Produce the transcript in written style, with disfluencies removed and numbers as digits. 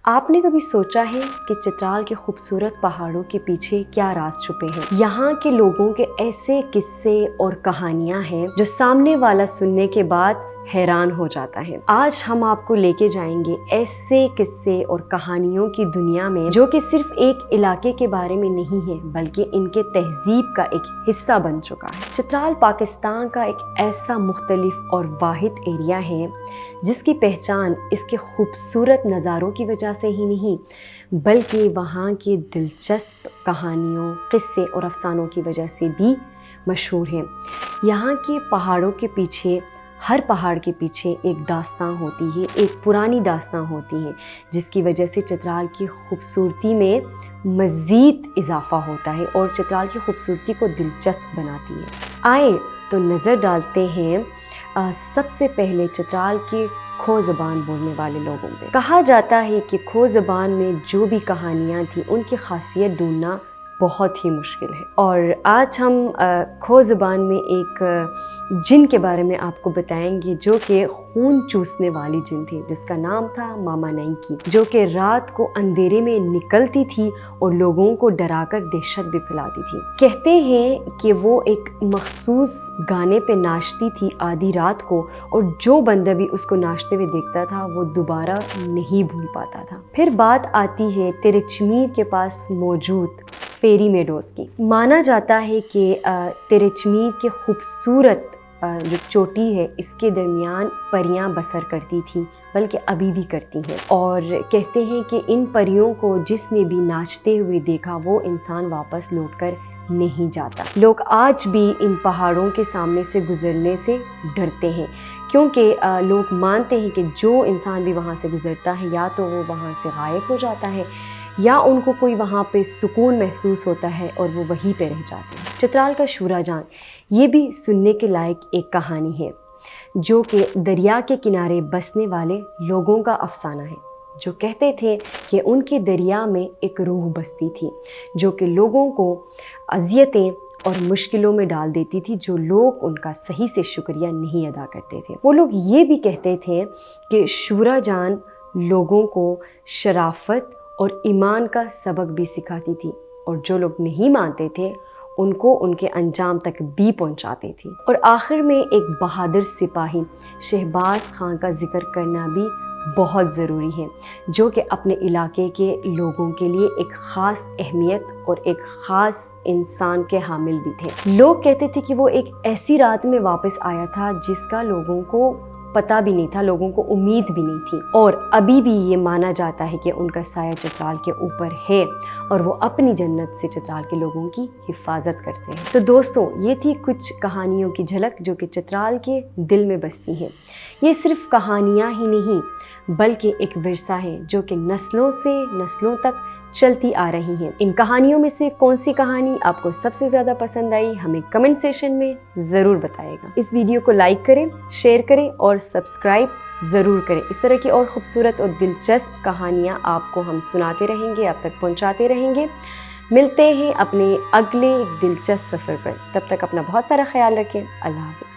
آپ نے کبھی سوچا ہے کہ چترال کے خوبصورت پہاڑوں کے پیچھے کیا راز چھپے ہیں؟ یہاں کے لوگوں کے ایسے قصے اور کہانیاں ہیں جو سامنے والا سننے کے بعد حیران ہو جاتا ہے۔ آج ہم آپ کو لے کے جائیں گے ایسے قصے اور کہانیوں کی دنیا میں جو کہ صرف ایک علاقے کے بارے میں نہیں ہے بلکہ ان کے تہذیب کا ایک حصہ بن چکا ہے۔ چترال پاکستان کا ایک ایسا مختلف اور واحد ایریا ہے جس کی پہچان اس کے خوبصورت نظاروں کی وجہ سے ہی نہیں بلکہ وہاں کی دلچسپ کہانیوں، قصے اور افسانوں کی وجہ سے بھی مشہور ہے۔ یہاں کے پہاڑوں کے پیچھے، ہر پہاڑ کے پیچھے ایک داستان ہوتی ہے، ایک پرانی داستان ہوتی ہے جس کی وجہ سے چترال کی خوبصورتی میں مزید اضافہ ہوتا ہے اور چترال کی خوبصورتی کو دلچسپ بناتی ہے۔ آئے تو نظر ڈالتے ہیں سب سے پہلے چترال کے کھو زبان بولنے والے لوگوں پہ۔ کہا جاتا ہے کہ کھو زبان میں جو بھی کہانیاں تھیں ان کی خاصیت ڈھونڈنا بہت ہی مشکل ہے، اور آج ہم کھو زبان میں ایک جن کے بارے میں آپ کو بتائیں گے جو کہ خون چوسنے والی جن تھی، جس کا نام تھا ماما نئی کی، جو کہ رات کو اندھیرے میں نکلتی تھی اور لوگوں کو ڈرا کر دہشت بھی پھیلاتی تھی۔ کہتے ہیں کہ وہ ایک مخصوص گانے پہ ناچتی تھی آدھی رات کو، اور جو بندہ بھی اس کو ناچتے ہوئے دیکھتا تھا وہ دوبارہ نہیں بھول پاتا تھا۔ پھر بات آتی ہے تیرے چمیر کے پاس موجود فیری میڈوز کی۔ مانا جاتا ہے کہ تیرے چمیر کے خوبصورت جو چوٹی ہے اس کے درمیان پریاں بسر کرتی تھیں، بلکہ ابھی بھی کرتی ہیں، اور کہتے ہیں کہ ان پریوں کو جس نے بھی ناچتے ہوئے دیکھا وہ انسان واپس لوٹ کر نہیں جاتا۔ لوگ آج بھی ان پہاڑوں کے سامنے سے گزرنے سے ڈرتے ہیں کیونکہ لوگ مانتے ہیں کہ جو انسان بھی وہاں سے گزرتا ہے یا تو وہ وہاں سے غائب ہو جاتا ہے یا ان کو کوئی وہاں پہ سکون محسوس ہوتا ہے اور وہ وہیں پہ رہ جاتے ہیں۔ چترال کا شورا جان، یہ بھی سننے کے لائق ایک کہانی ہے جو کہ دریا کے کنارے بسنے والے لوگوں کا افسانہ ہے، جو کہتے تھے کہ ان کی دریا میں ایک روح بستی تھی جو کہ لوگوں کو اذیتیں اور مشکلوں میں ڈال دیتی تھی، جو لوگ ان کا صحیح سے شکریہ نہیں ادا کرتے تھے۔ وہ لوگ یہ بھی کہتے تھے کہ شورا جان لوگوں کو شرافت اور ایمان کا سبق بھی سکھاتی تھی، اور جو لوگ نہیں مانتے تھے ان کو ان کے انجام تک بھی پہنچاتی تھی۔ اور آخر میں ایک بہادر سپاہی شہباز خان کا ذکر کرنا بھی بہت ضروری ہے، جو کہ اپنے علاقے کے لوگوں کے لیے ایک خاص اہمیت اور ایک خاص انسان کے حامل بھی تھے۔ لوگ کہتے تھے کہ وہ ایک ایسی رات میں واپس آیا تھا جس کا لوگوں کو پتہ بھی نہیں تھا، لوگوں کو امید بھی نہیں تھی، اور ابھی بھی یہ مانا جاتا ہے کہ ان کا سایہ چترال کے اوپر ہے اور وہ اپنی جنت سے چترال کے لوگوں کی حفاظت کرتے ہیں۔ تو دوستوں، یہ تھی کچھ کہانیوں کی جھلک جو کہ چترال کے دل میں بستی ہیں۔ یہ صرف کہانیاں ہی نہیں بلکہ ایک ورثہ ہے جو کہ نسلوں سے نسلوں تک چلتی آ رہی ہیں۔ ان کہانیوں میں سے کون سی کہانی آپ کو سب سے زیادہ پسند آئی ہمیں کمنٹ سیکشن میں ضرور بتائے گا۔ اس ویڈیو کو لائک کریں، شیئر کریں اور سبسکرائب ضرور کریں۔ اس طرح کی اور خوبصورت اور دلچسپ کہانیاں آپ کو ہم سناتے رہیں گے، آپ تک پہنچاتے رہیں گے۔ ملتے ہیں اپنے اگلے دلچسپ سفر پر، تب تک اپنا بہت سارا خیال رکھیں۔ اللہ حافظ۔